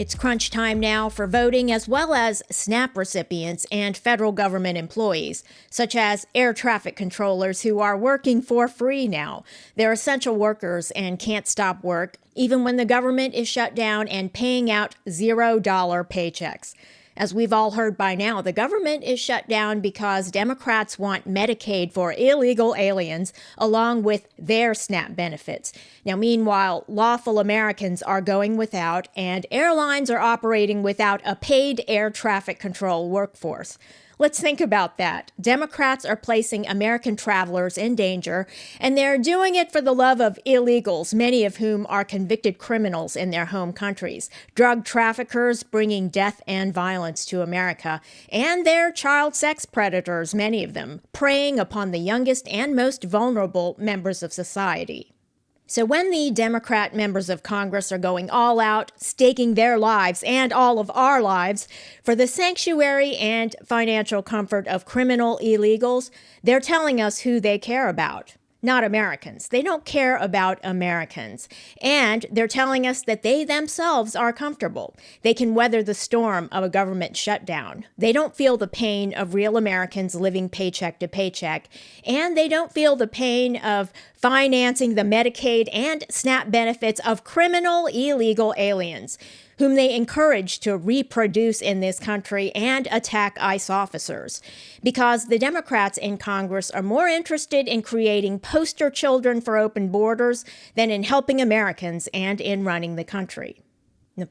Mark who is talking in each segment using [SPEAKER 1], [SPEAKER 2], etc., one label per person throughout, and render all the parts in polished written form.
[SPEAKER 1] It's crunch time now for voting, as well as SNAP recipients and federal government employees, such as air traffic controllers who are working for free now. They're essential workers and can't stop work, even when the government is shut down and paying out $0 paychecks. As we've all heard by now, the government is shut down because Democrats want Medicaid for illegal aliens, along with their SNAP benefits. Now, meanwhile, lawful Americans are going without, and airlines are operating without a paid air traffic control workforce. Let's think about that. Democrats are placing American travelers in danger, and they're doing it for the love of illegals, many of whom are convicted criminals in their home countries, drug traffickers bringing death and violence to America, and they're child sex predators, many of them, preying upon the youngest and most vulnerable members of society. So when the Democrat members of Congress are going all out, staking their lives and all of our lives for the sanctuary and financial comfort of criminal illegals, they're telling us who they care about. Not Americans. They don't care about Americans. And they're telling us that they themselves are comfortable. They can weather the storm of a government shutdown. They don't feel the pain of real Americans living paycheck to paycheck. And they don't feel the pain of financing the Medicaid and SNAP benefits of criminal illegal aliens, whom they encourage to reproduce in this country and attack ICE officers. Because the Democrats in Congress are more interested in creating poster children for open borders than in helping Americans and in running the country.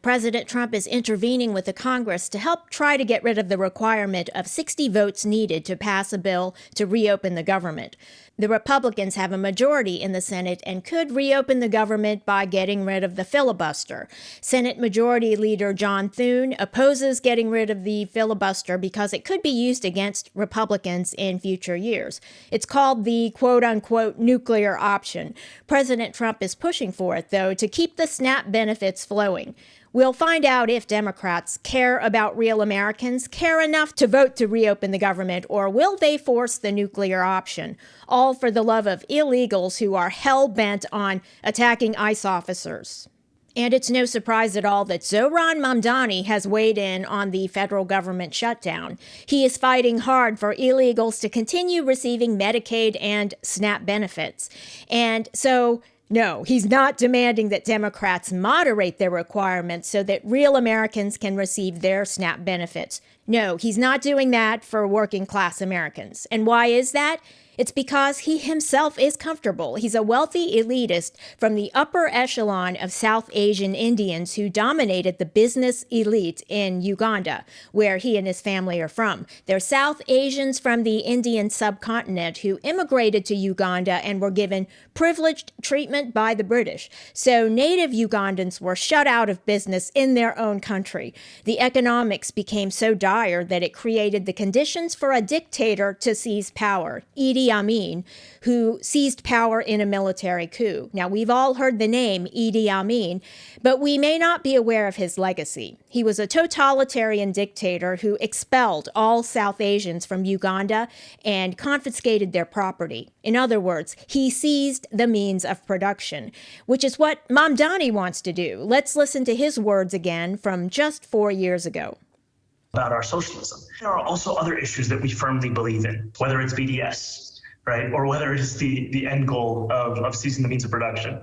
[SPEAKER 1] President Trump is intervening with the Congress to help try to get rid of the requirement of 60 votes needed to pass a bill to reopen the government. The Republicans have a majority in the Senate and could reopen the government by getting rid of the filibuster. Senate Majority Leader John Thune opposes getting rid of the filibuster because it could be used against Republicans in future years. It's called the quote-unquote nuclear option. President Trump is pushing for it, though, to keep the SNAP benefits flowing. We'll find out if Democrats care about real Americans, care enough to vote to reopen the government, or will they force the nuclear option, all for the love of illegals who are hell-bent on attacking ICE officers. And it's no surprise at all that Zohran Mamdani has weighed in on the federal government shutdown. He is fighting hard for illegals to continue receiving Medicaid and SNAP benefits. And so, no, he's not demanding that Democrats moderate their requirements so that real Americans can receive their SNAP benefits. No, he's not doing that for working class Americans. And why is that? It's because he himself is comfortable. He's a wealthy elitist from the upper echelon of South Asian Indians who dominated the business elite in Uganda, where he and his family are from. They're South Asians from the Indian subcontinent who immigrated to Uganda and were given privileged treatment by the British. So native Ugandans were shut out of business in their own country. The economics became so dire that it created the conditions for a dictator to seize power, Idi Amin, who seized power in a military coup. Now, we've all heard the name Idi Amin, but we may not be aware of his legacy. He was a totalitarian dictator who expelled all South Asians from Uganda and confiscated their property. In other words, he seized the means of production, which is what Mamdani wants to do. Let's listen to his words again from just 4 years ago.
[SPEAKER 2] About our socialism. There are also other issues that we firmly believe in, whether it's BDS, right, or whether it's the end goal of seizing the means of production.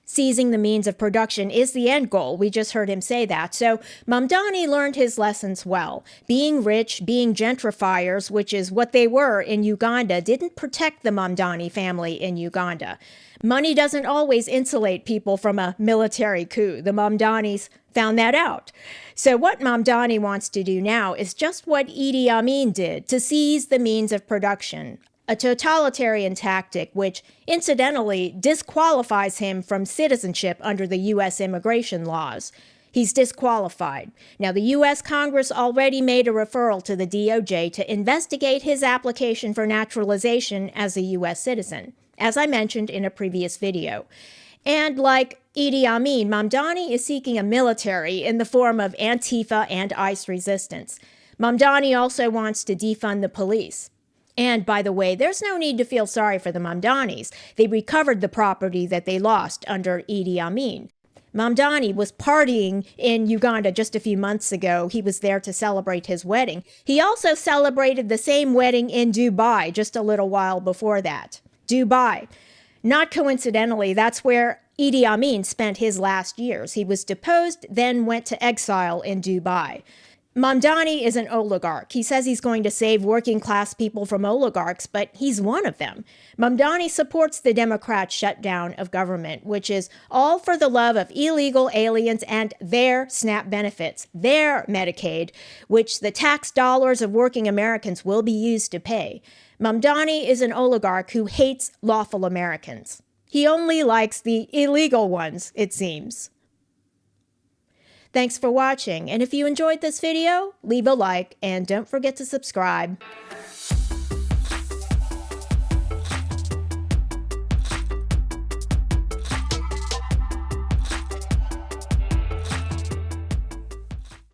[SPEAKER 1] Seizing the means of production is the end goal. We just heard him say that. So Mamdani learned his lessons well. Being rich, being gentrifiers, which is what they were in Uganda, didn't protect the Mamdani family in Uganda. Money doesn't always insulate people from a military coup. The Mamdanis found that out. So what Mamdani wants to do now is just what Idi Amin did, to seize the means of production. A totalitarian tactic which, incidentally, disqualifies him from citizenship under the U.S. immigration laws. He's disqualified. Now, the U.S. Congress already made a referral to the DOJ to investigate his application for naturalization as a U.S. citizen, as I mentioned in a previous video. And like Idi Amin, Mamdani is seeking a military in the form of Antifa and ICE resistance. Mamdani also wants to defund the police. And by the way, there's no need to feel sorry for the Mamdanis. They recovered the property that they lost under Idi Amin. Mamdani was partying in Uganda just a few months ago. He was there to celebrate his wedding. He also celebrated the same wedding in Dubai just a little while before that. Dubai. Not coincidentally, that's where Idi Amin spent his last years. He was deposed, then went to exile in Dubai. Mamdani is an oligarch. He says he's going to save working class people from oligarchs, but he's one of them. Mamdani supports the Democrats' shutdown of government, which is all for the love of illegal aliens and their SNAP benefits, their Medicaid, which the tax dollars of working Americans will be used to pay. Mamdani is an oligarch who hates lawful Americans. He only likes the illegal ones, it seems. Thanks for watching, and if you enjoyed this video, leave a like and don't forget to subscribe.